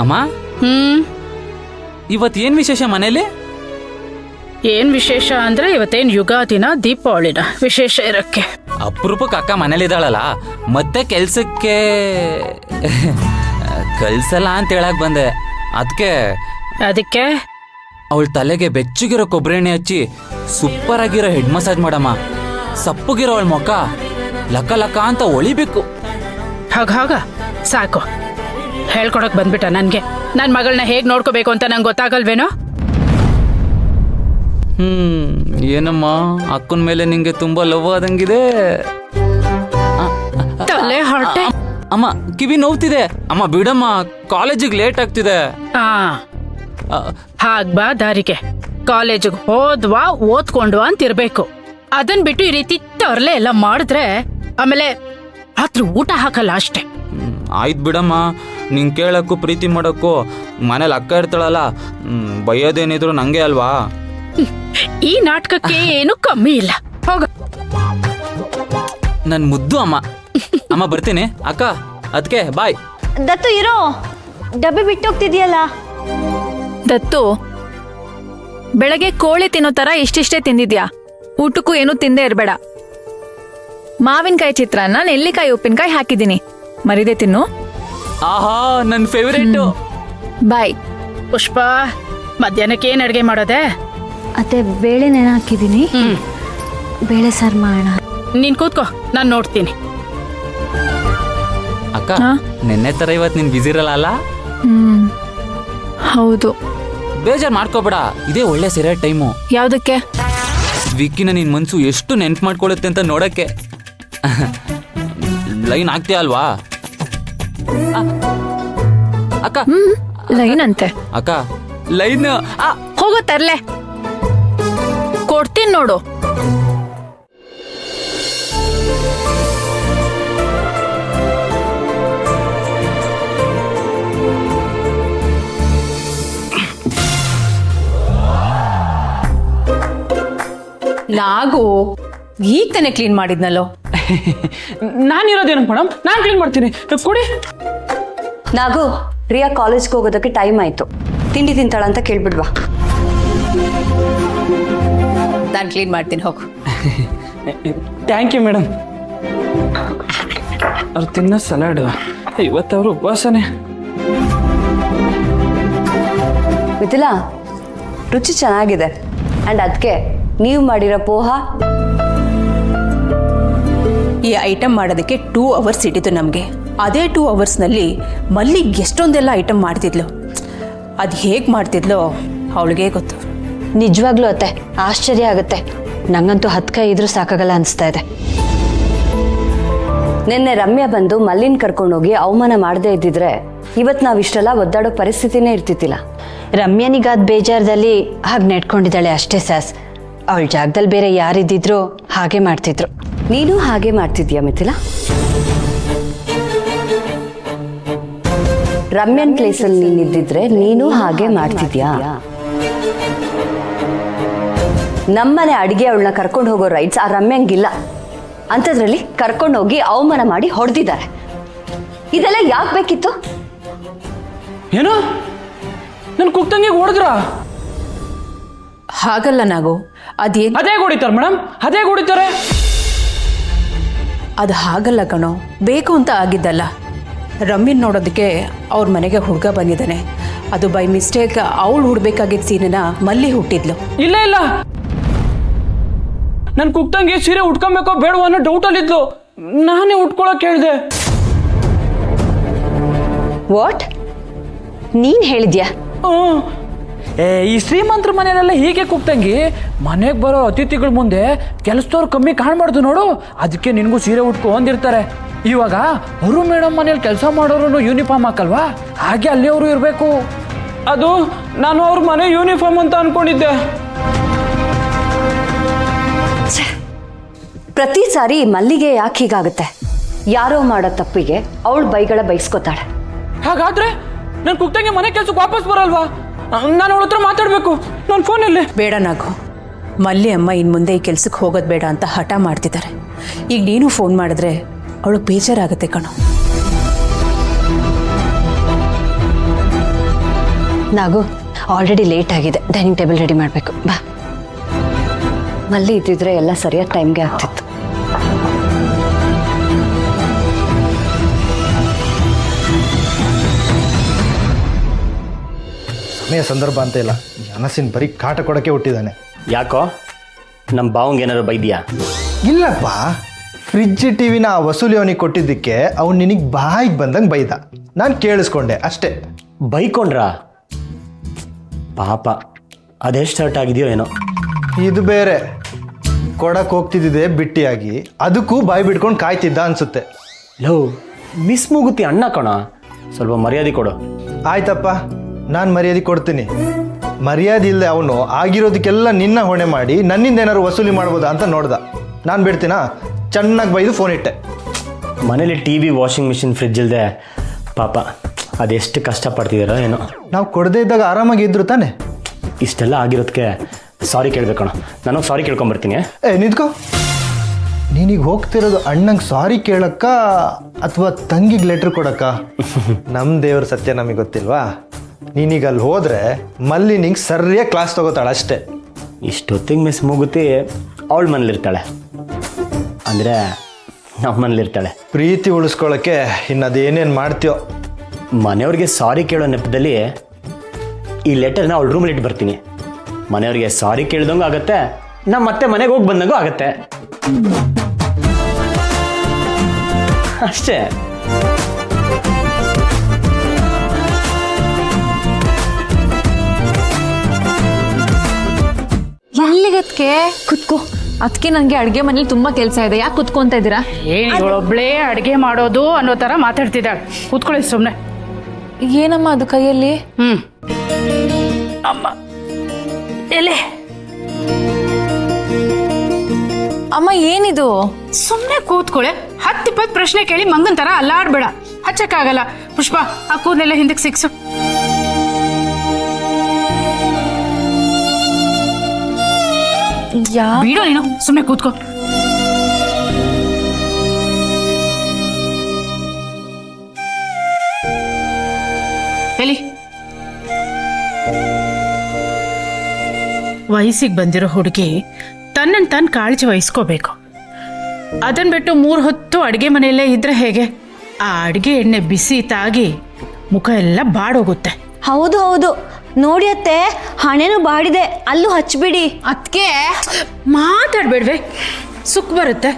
ಅಮ್ಮ ಇವತ್ತೇನ್ ವಿಶೇಷ ಮನೇಲಿ? ಏನ್ ವಿಶೇಷ ಅಂದ್ರೆ ಇವತ್ತೇನ್ ಯುಗಾದಿನ ದೀಪಾವಳಿನ ವಿಶೇಷ ಇರಕ್ಕೆ. ಅಪರೂಪಕ್ಕೆ ಅಕ್ಕ ಮನೇಲಿದ್ದಾಳಲ್ಲ, ಮತ್ತೆ ಕೆಲ್ಸಕ್ಕೆ ಕಳ್ಸಲ್ಲ ಅಂತ ಹೇಳಕ್ ಬಂದೆ. ಅದಕ್ಕೆ ಅವಳ ತಲೆಗೆ ಬೆಚ್ಚಗಿರೋ ಕೊಬ್ಬರಿ ಎಣ್ಣೆ ಹಚ್ಚಿ ಸೂಪರ್ ಆಗಿರೋ ಹೆಡ್ ಮಸಾಜ್ ಮಾಡಮ್ಮ. ಸಪ್ಪಗಿರೋ ಅವಳ ಮುಖ ಲಕ ಲಕ ಅಂತ ಒಳಿಬೇಕು. ಹಾಗ ಸಾಕು, ಹೇಳ್ಕೊಡಕ್ ಬಂದ್ಬಿಟ್ಟ ನನ್ಗೆ. ನನ್ ಮಗಳನ್ನ ಹೇಗ್ ನೋಡ್ಕೋಬೇಕು ಅಂತ ನಂಗೆ ಗೊತ್ತಾಗಲ್ವೇನೋ? ಏನಮ್ಮ, ಅಕ್ಕನ ಮೇಲೆ ನಿಂಗೆ ತುಂಬಾ ಲವ್ ಆದಂಗಿದೆ. ತಲೆ ಹೊರಟೆ. ಅಮ್ಮ ಕಿವಿ ನೋವ್ತಿದೆ. ಅಮ್ಮ ಬಿಡಮ್ಮ, ಕಾಲೇಜಿಗೆ ಲೇಟ್ ಆಗ್ತಿದೆ. ಹಾಗ್ ಬಾ ದಾರಿಗೆ. ಕಾಲೇಜಿಗೆ ಹೋದ್ವಾ ಓದ್ಕೊಂಡ್ವಾ ಅಂತಿರ್ಬೇಕು. ಅದನ್ ಬಿಟ್ಟು ಈ ರೀತಿ ತರ್ಲೆ ಎಲ್ಲ ಮಾಡಿದ್ರೆ ಆಮೇಲೆ ರಾತ್ರಿ ಊಟ ಹಾಕಲ್ಲ ಅಷ್ಟೇ. ಆಯ್ತು ಬಿಡಮ್ಮ, ನಿಂಗೆ ಕೇಳಕ್ಕೂ ಪ್ರೀತಿ ಮಾಡೋಕ್ಕೂ ಮನೇಲಿ ಅಕ್ಕ ಇರ್ತಾಳಲ್ಲ, ಬೈಯೋದೇನಿದ್ರು ನಂಗೆ ಅಲ್ವಾ? ಈ ನಾಟಕಕ್ಕೆ ಏನು ಕಮ್ಮಿ ಇಲ್ಲ. ಹೋಗ ನನ್ ಮುದ್ದು ಅಮ್ಮ. ಅಮ್ಮ ಬರ್ತೀನಿ ಅಕ್ಕ. ಅದಕ್ಕೆ ಬಾಯ್. ದತ್ತು ಇರೋ, ಡಬ್ಬಿ ಬಿಟ್ಟೋಗ್ತಿದ್ಯಲ್ಲ. ದತ್ತು, ಬೆಳಗ್ಗೆ ಕೋಳಿ ತಿನ್ನೋ ತರ ಇಷ್ಟಿಷ್ಟೇ ತಿಂದಿದ್ಯಾ. ಊಟಕ್ಕೂ ಏನೂ ತಿಂದೇ ಇರಬೇಡ. ಮಾವಿನಕಾಯಿ ಚಿತ್ರಾನ್ನ ನೆಲ್ಲಿಕಾಯಿ ಉಪ್ಪಿನಕಾಯಿ ಹಾಕಿದ್ದೀನಿ, ಮರಿದೆ ತಿನ್ನು. ಆಹಾ, ನನ್ ಫೇವರೇಟ್. ಬಾಯ್. ಪುಷ್ಪ, ಮಧ್ಯಾಹ್ನಕ್ಕೆ ಏನ್ ಅಡ್ಗೆ ಮಾಡೋದೆ? ಅತ್ತೆ ಬೇಳೆ ನೆನೆ ಹಾಕಿದ್ದೀನಿ, ಬೇಳೆ ಸಾರು ಮಾಡೋಣ. ನೀನ್ ಕೂತ್ಕೋ, ನಾನ್ ನೋಡ್ತೀನಿ. ಅಕ್ಕ, ನಿನ್ನೆ ತರ ಇವತ್ತು ನೀನ್ ಬಿಸಿ ಇರಲ್ಲ? ಹೌದು. ಬೇಜಾರ್ ಮಾಡ್ಕೋಬೇಡ, ಇದೇ ಒಳ್ಳೆ ಸರಿಯಾದ ಟೈಮು. ಯಾವ್ದಕ್ಕೆ? ವಿಕ್ಕಿನ ನಿನ್ ಮನ್ಸು ಎಷ್ಟು ನೆನ್ಪು ಮಾಡ್ಕೊಳ್ಳುತ್ತೆ ಅಂತ ನೋಡಕ್ಕೆ. ಲೈನ್ ಆಗ್ತೀಯ ಅಲ್ವಾ ಅಕ್ಕ? ಲೈನ್ ಅಂತೆ ಅಕ್ಕ, ಲೈನ್. ಹೋಗೋ ತರ್ಲೆ, ಕೊಡ್ತೀನಿ ನೋಡು. ನಾಗು ಈಗ ತಾನೇ ಕ್ಲೀನ್ ಮಾಡಿದ್ನಲ್ಲೋ. ನಾನಿರೋದೇನು ಮೇಡಮ್, ನಾನು ಕ್ಲೀನ್ ಮಾಡ್ತೀನಿ, ಕೊಡಿ. ನಾಗು, ರಿಯಾ ಕಾಲೇಜ್ಗೆ ಹೋಗೋದಕ್ಕೆ ಟೈಮ್ ಆಯ್ತು, ತಿಂಡಿ ತಿಂತಾಳ ಅಂತ ಕೇಳ್ಬಿಡ್ವಾ. ನಾನು ಕ್ಲೀನ್ ಮಾಡ್ತೀನಿ, ಹೋಗು. Thank you madam. ಅವ್ರು ತಿನ್ನೋ ಸಲಾಡ್ ಇವತ್ತವರು ಉಪವಾಸನೆ. ಮಿಥಿಲಾ, ರುಚಿ ಚೆನ್ನಾಗಿದೆ. ಆ್ಯಂಡ್ ಅದಕ್ಕೆ ನೀವು ಮಾಡಿರೋ ಪೋಹ. ಈ ಐಟಮ್ ಮಾಡೋದಕ್ಕೆ 2 ಅವರ್ಸ್ ಹಿಡಿತು ನಮಗೆ. ಅದೇ 2 ಅವರ್ಸ್ನಲ್ಲಿ ಮಲ್ಲಿಗೆ ಎಷ್ಟೊಂದೆಲ್ಲ ಐಟಮ್ ಮಾಡ್ತಿದ್ಲು. ಅದು ಹೇಗೆ ಮಾಡ್ತಿದ್ಲೋ ಅವಳಿಗೆ ಗೊತ್ತು. ನಿಜವಾಗ್ಲೂ ಅತ್ತೆ ಆಶ್ಚರ್ಯ ಆಗುತ್ತೆ. ನಂಗಂತೂ 10 ಕೈ ಇದ್ರೂ ಸಾಕಾಗಲ್ಲ ಅನಿಸ್ತಾ ಇದೆ. ನಿನ್ನೆ ರಮ್ಯಾ ಬಂದು ಮಲ್ಲಿನ್ ಕರ್ಕೊಂಡೋಗಿ ಅವಮಾನ ಮಾಡದೇ ಇದ್ದಿದ್ರೆ ಇವತ್ತು ನಾವಿಷ್ಟೆಲ್ಲ ಒದ್ದಾಡೋ ಪರಿಸ್ಥಿತಿನೇ ಇರ್ತಿದ್ದಿಲ್ಲ. ರಮ್ಯಾನಿಗಾದ ಬೇಜಾರದಲ್ಲಿ ಹಾಗೆ ನೆಟ್ಕೊಂಡಿದ್ದಾಳೆ ಅಷ್ಟೇ ಸಾಸ್. ಅವಳ ಜಾಗದಲ್ಲಿ ಬೇರೆ ಯಾರಿದ್ದಿದ್ರು ಹಾಗೆ ಮಾಡ್ತಿದ್ರು. ನೀನು ಹಾಗೆ ಮಾಡ್ತಿದ್ಯಾ ಮಿಥಿಲಾ? ರಮ್ಯನ್ ಪ್ಲೇಸಲ್ಲಿ ನೀನಿದ್ದಿದ್ರೆ ನೀನು ಹಾಗೆ ಮಾಡ್ತಿದ್ಯಾ? ನಮ್ಮನೆ ಅಡಿಗೆ ಅವಳನ್ನ ಕರ್ಕೊಂಡು ಹೋಗೋ ರೈಟ್ಸ್ ಆ ರಮ್ಯಂಗಿಲ್ಲ. ಅಂಥದ್ರಲ್ಲಿ ಕರ್ಕೊಂಡೋಗಿ ಅವಮಾನ ಮಾಡಿ ಹೊಡೆದಿದ್ದಾರೆ. ಇದೆಲ್ಲ ಯಾಕೆ ಬೇಕಿತ್ತು? ಏನು, ನನ್ನ ಕುಕ್ತಂಗಿಗೆ ಹೊಡೆದ್ರ? ಹಾಗಲ್ಲ ನಾಗು, ಅದೇ ಹೊಡಿತಾರೆ ಮೇಡಮ್, ಅದೇ ಹೊಡಿತಾರೆ. ಅದು ಹಾಗಲ್ಲ ಕಣೋ, ಬೇಕು ಅಂತ ಆಗಿದ್ದಲ್ಲ. ರಮ್ಯನ್ ನೋಡೋದಕ್ಕೆ ಅವ್ರ ಮನೆಗೆ ಹುಡುಗ ಬಂದಿದ್ದಾನೆ. ಅದು ಬೈ ಮಿಸ್ಟೇಕ್ ಅವಳು ಹುಡ್ಬೇಕಾಗಿದ್ದ ಸೀನನ್ನ ಮಲ್ಲಿ ಹುಟ್ಟಿದ್ಲು. ಇಲ್ಲ, ನನ್ನ ಕುಕ್ತಂಗಿ ಸೀರೆ ಉಟ್ಕೊಬೇಕೋ ಬೇಡವೋ ಅನ್ನೋ ಡೌಟಲ್ಲಿದ್ಲು. ನಾನೇ ಉಟ್ಕೊಳಕ್ ಹೇಳಿದೆ. ವಾಟ್? ನೀನ್ ಹೇಳಿದ್ಯಾ? ಈ ಶ್ರೀಮಂತರ ಮನೆಯಲ್ಲೆಲ್ಲ ಹೀಗೆ ಕುಕ್ತಂಗಿ, ಮನೆಗೆ ಬರೋ ಅತಿಥಿಗಳ ಮುಂದೆ ಕೆಲಸದವ್ರು ಕಮ್ಮಿ ಕಾಣಬಾರ್ದು ನೋಡು. ಅದಕ್ಕೆ ನಿನಗೂ ಸೀರೆ ಉಟ್ಕೊ ಅಂದಿರ್ತಾರೆ. ಇವಾಗ ಅವರು ಮೇಡಮ್ ಮನೇಲಿ ಕೆಲಸ ಮಾಡೋರು ಯೂನಿಫಾರ್ಮ್ ಹಾಕಲ್ವಾ, ಹಾಗೆ ಅಲ್ಲಿ ಅವರು ಇರಬೇಕು. ಅದು ನಾನು ಅವ್ರ ಮನೆ ಯೂನಿಫಾರ್ಮ್ ಅಂತ ಅನ್ಕೊಂಡಿದ್ದೆ. ಪ್ರತಿ ಸಾರಿ ಮಲ್ಲಿಗೆ ಯಾಕೆ ಹೀಗಾಗುತ್ತೆ? ಯಾರೋ ಮಾಡೋ ತಪ್ಪಿಗೆ ಅವಳು ಬೈಗಳ ಬೈಸ್ಕೊತಾಳೆ. ಹಾಗಾದ್ರೆ ನನ್ನ ಕುಕ್ತಂಗಿ ಮನೆ ಕೆಲ್ಸಕ್ಕೆ ವಾಪಸ್ ಬರಲ್ವಾ? ನಾನು ಅವಳ ಹತ್ರ ಮಾತಾಡ್ಬೇಕು. ನನ್ನ ಫೋನಲ್ಲಿ. ಬೇಡ ನಾಗು, ಮಲ್ಲಿ ಅಮ್ಮ ಇನ್ನು ಮುಂದೆ ಈ ಕೆಲ್ಸಕ್ಕೆ ಹೋಗೋದು ಬೇಡ ಅಂತ ಹಠ ಮಾಡ್ತಿದ್ದಾರೆ. ಈಗ ನೀನು ಫೋನ್ ಮಾಡಿದ್ರೆ ಅವಳು ಬೇಜಾರಾಗುತ್ತೆ ಕಣೋ. ನಾಗು ಆಲ್ರೆಡಿ ಲೇಟ್ ಆಗಿದೆ, ಡೈನಿಂಗ್ ಟೇಬಲ್ ರೆಡಿ ಮಾಡಬೇಕು. ಬಾ. ಮಲ್ಲಿ ಇದ್ದಿದ್ರೆ ಎಲ್ಲ ಸರಿಯಾದ ಟೈಮ್ಗೆ ಆಗ್ತಿತ್ತು. ಸಮಯ ಸಂದರ್ಭ ಅಂತ ಇಲ್ಲ, ಮನಸ್ಸಿನ ಬರೀ ಕಾಟ ಕೊಡೋಕ್ಕೆ ಹುಟ್ಟಿದ್ದಾನೆ. ಯಾಕೋ ನಮ್ಮ ಬಾವಂಗೆ ಏನಾರು ಬೈದ್ಯಾ? ಇಲ್ಲಪ್ಪ, ಫ್ರಿಜ್ ಟಿವಿನ ಆ ವಸೂಲಿ ಅವನಿಗೆ ಕೊಟ್ಟಿದ್ದಕ್ಕೆ ಅವ್ನು ನಿನಗೆ ಬಾಯಿಗೆ ಬಂದಂಗೆ ಬೈದ. ನಾನು ಕೇಳಿಸ್ಕೊಂಡೆ ಅಷ್ಟೇ. ಬೈಕೊಂಡ್ರಾ? ಪಾಪ ಅದೆಷ್ಟು ಹರ್ಟ್ ಆಗಿದೆಯೋ ಏನೋ. ಇದು ಬೇರೆ, ಕೊಡಕ್ಕೆ ಹೋಗ್ತಿದ್ದಿದೆ ಬಿಟ್ಟಿಯಾಗಿ, ಅದಕ್ಕೂ ಬಾಯಿ ಬಿಡ್ಕೊಂಡು ಕಾಯ್ತಿದ್ದ ಅನ್ಸುತ್ತೆ. ಲವ್ ಮಿಸ್ ಮುಗುತ್ತಿ ಅಣ್ಣ ಕಣ, ಸ್ವಲ್ಪ ಮರ್ಯಾದೆ ಕೊಡು. ಆಯ್ತಪ್ಪ, ನಾನು ಮರ್ಯಾದೆ ಕೊಡ್ತೀನಿ. ಮರ್ಯಾದೆ ಇಲ್ಲದೆ ಅವನು ಆಗಿರೋದಕ್ಕೆಲ್ಲ ನಿನ್ನ ಹೊಣೆ ಮಾಡಿ ನನ್ನಿಂದ ಏನಾದ್ರು ವಸೂಲಿ ಮಾಡ್ಬೋದಾ ಅಂತ ನೋಡ್ದ. ನಾನು ಬಿಡ್ತೀನಾ? ಚೆನ್ನಾಗಿ ಬೈದು ಫೋನ್ ಇಟ್ಟೆ. ಮನೇಲಿ T V, washing machine, fridge ಇಲ್ಲದೆ ಪಾಪ ಅದೆಷ್ಟು ಕಷ್ಟಪಡ್ತಿದ್ದೀರೋ ಏನೋ. ನಾವು ಕೊಡದೇ ಇದ್ದಾಗ ಆರಾಮಾಗಿ ಇದ್ರು ತಾನೆ. ಇಷ್ಟೆಲ್ಲ ಆಗಿರೋದಕ್ಕೆ ಸಾರಿ ಕೇಳಬೇಕಣ. ನಾನು ಸಾರಿ ಕೇಳ್ಕೊಂಬರ್ತೀನಿ. ನಿಂತ್ಕೋ. ನೀನೀಗ ಹೋಗ್ತಿರೋದು ಅಣ್ಣಂಗೆ ಸಾರಿ ಕೇಳಕ್ಕ ಅಥವಾ ತಂಗಿಗೆ ಲೆಟ್ರ್ ಕೊಡಕ್ಕ? ನಮ್ಮ ದೇವ್ರ ಸತ್ಯ ನಮಗೆ ಗೊತ್ತಿಲ್ವಾ? ನೀನೀಗ ಅಲ್ಲಿ ಹೋದ್ರೆ ಮಲ್ಲಿ ನಿಂಗೆ ಸರಿಯಾಗಿ ಕ್ಲಾಸ್ ತಗೋತಾಳೆ ಅಷ್ಟೇ. ಇಷ್ಟೊತ್ತಿಗೆ ಮಿಸ್ ಮುಗುತ್ತಿ ಅವಳ ಮನೇಲಿರ್ತಾಳೆ, ಅಂದರೆ ನಮ್ಮ ಮನೇಲಿರ್ತಾಳೆ. ಪ್ರೀತಿ ಉಳಿಸ್ಕೊಳ್ಳೋಕ್ಕೆ ಇನ್ನದೇನೇನು ಮಾಡ್ತೀಯೋ. ಮನೆಯವ್ರಿಗೆ ಸಾರಿ ಕೇಳೋ ನೆಪದಲ್ಲಿ ಈ ಲೆಟರ್ನ ಅವಳ ರೂಮಲ್ಲಿ ಇಟ್ಟು ಬರ್ತೀನಿ. ಮನೆಯವ್ರಿಗೆ ಸಾರಿ ಕೇಳ್ದಂಗೂ ಆಗತ್ತೆ, ನಮ್ಮ ಮತ್ತೆ ಮನೆಗೆ ಹೋಗಿ ಬಂದಂಗೂ ಆಗತ್ತೆ. ಅಷ್ಟೇ. ಎಲ್ಲಿಗತ್ಕೆ ಕುತ್ಕೋ. ಅದಕ್ಕೆ ನನಗೆ ಅಡುಗೆ ಮನೇಲಿ ತುಂಬಾ ಕೆಲಸ ಇದೆ. ಯಾಕೆ ಕುತ್ಕೊಂತ ಇದ್ದೀರಾ? ಏನ್ ಇವಳೊಬ್ಳೇ ಅಡ್ಗೆ ಮಾಡೋದು ಅನ್ನೋ ತರ ಮಾತಾಡ್ತಿದ್ದಾಳೆ. ಕೂತ್ಕೊಳ್ಳಿ ಸುಮ್ನೆ. ಏನಮ್ಮ ಅದು ಕೈಯಲ್ಲಿ? ಅಮ್ಮ ಎಲೆ ಅಮ್ಮ ಏನಿದು? ಸುಮ್ನೆ ಕೂತ್ಕೊಳ್ಳೆ. 10-20 ಪ್ರಶ್ನೆ ಕೇಳಿ ಮಂಗನ್ ತರ ಅಲ್ಲಾಡ್ಬೇಡ. ಹಚ್ಚಕ್ಕಾಗಲ್ಲ. ಪುಷ್ಪ, ಆ ಕೂದಲೆಲ್ಲ ಹಿಂದಕ್ಕೆ ಸಿಕ್ಸು. ಬಿಡೋ ನೀನು, ಸುಮ್ನೆ ಕೂತ್ಕೋ. ಎಲ್ಲಿ ವಯಸ್ಸಿಗೆ ಬಂದಿರೋ ಹುಡುಗಿ ತನ್ನನ್ನು ತಾನು ಕಾಳಜಿ ವಹಿಸ್ಕೋಬೇಕು. ಅದನ್ನ ಬಿಟ್ಟು 3 ಹೊತ್ತು ಅಡುಗೆ ಮನೆಯಲ್ಲೇ ಇದ್ರೆ ಹೇಗೆ? ಆ ಅಡುಗೆ ಎಣ್ಣೆ ಬಿಸಿ ತಾಗಿ ಮುಖ ಎಲ್ಲ ಬಾಡೋಗುತ್ತೆ. ಹೌದು ಹೌದು, ನೋಡಿ ಅತ್ತೆ, ಹಣೆನೂ ಬಾಡಿದೆ, ಅಲ್ಲೂ ಹಚ್ಬಿಡಿ. ಅದಕ್ಕೆ ಮಾತಾಡ್ಬೇಡ್ವೆ, ಸುಖ ಬರುತ್ತೆ.